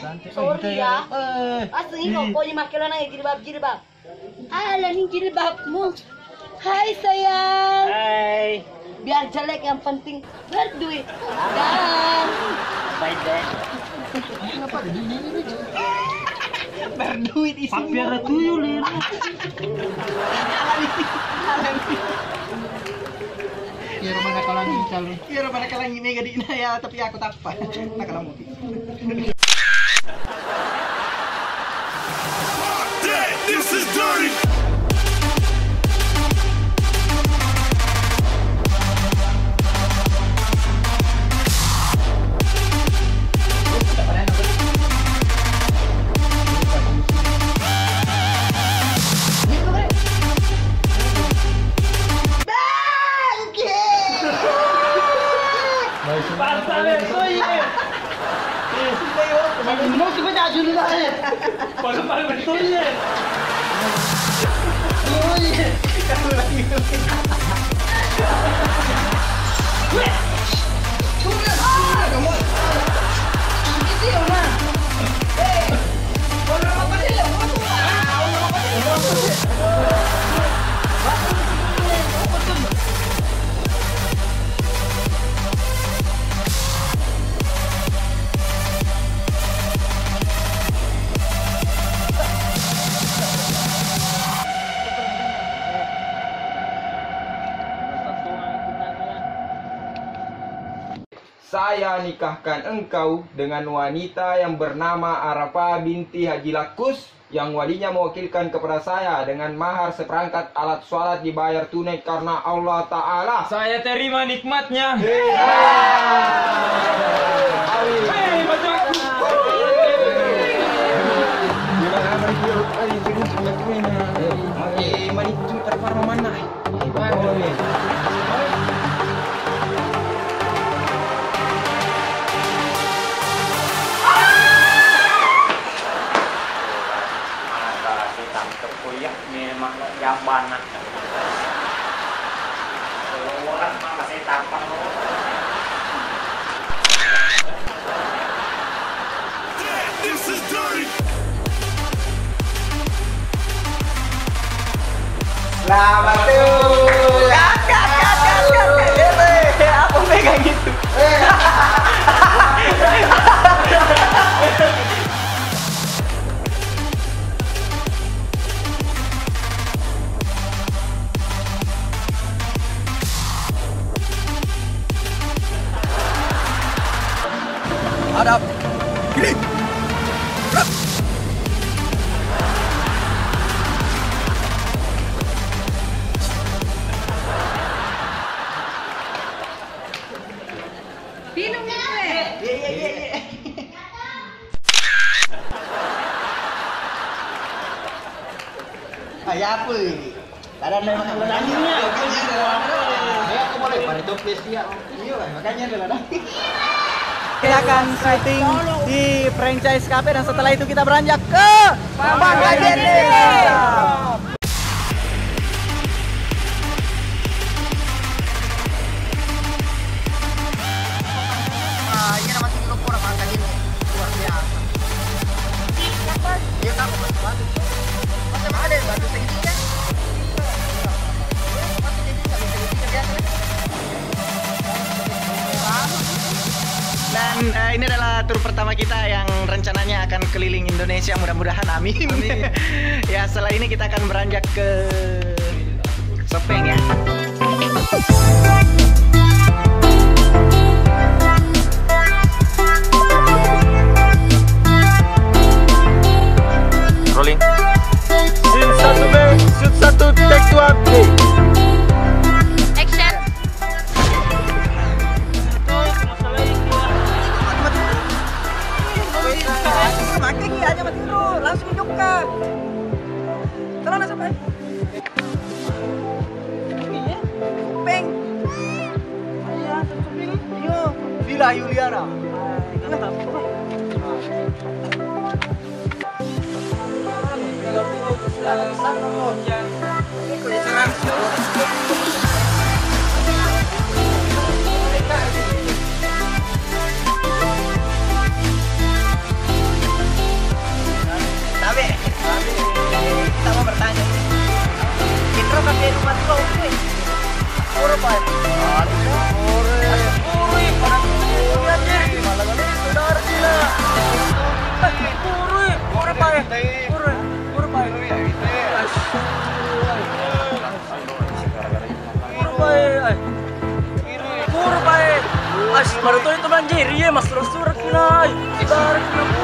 Sorry ya. Asli pokoknya makilan aja jilbab. Alah nih jilbabmu. Hai sayang. Hai. Biar jelek yang penting berduit. Dan Baik deh. berduit isinya. Biar tuyul ya. Ya rumah nakalangi calon. Ya rumah nakalangi mega di ya tapi aku tapa. Nakalamu. This is dirty. Mau coba jaju dulu aja. Paling betul ya. Saya nikahkan engkau dengan wanita yang bernama Arafah binti Haji Lakus yang walinya mewakilkan kepada saya dengan mahar seperangkat alat sholat dibayar tunai karena Allah Ta'ala. Saya terima nikmatnya. Memang jamban nak. Orang mah masih tampang. This is dirty. Selamat tuh. Apa pegang gitu? Hadap. Kiri. Gerak. Minum nih gue. Iya. Ayah apa ini? Ada memang anjingnya. Ya aku boleh pada toples dia. Iya, makanya adalah. Kita akan syuting di franchise cafe dan setelah itu kita beranjak ke Bangladesh. Ini nama sini lumpur apa tadi luar biasa. Siapa? Dia kamu batu. Macam ada batu segitiga. Batu segitiga biasa. Dan ini adalah tur pertama kita yang rencananya akan keliling Indonesia, mudah-mudahan amin. Ya setelah ini kita akan beranjak ke Sopeng ya. Rolling. Scene 1 B, shoot 1, take 2, play. Action. Makin aja mati dulu, langsung hidupkan. Sana sampai. Iya. Peng. Ayah, Sopeng. Iya. Villa Juliana. Pak. Puri, parang puri anjir. Saudara gila. Puri, Pak. Puri, Pak. Puri, Pak. As, baru tuh itu banjir ya, mas terus surat gila. Saudara gila.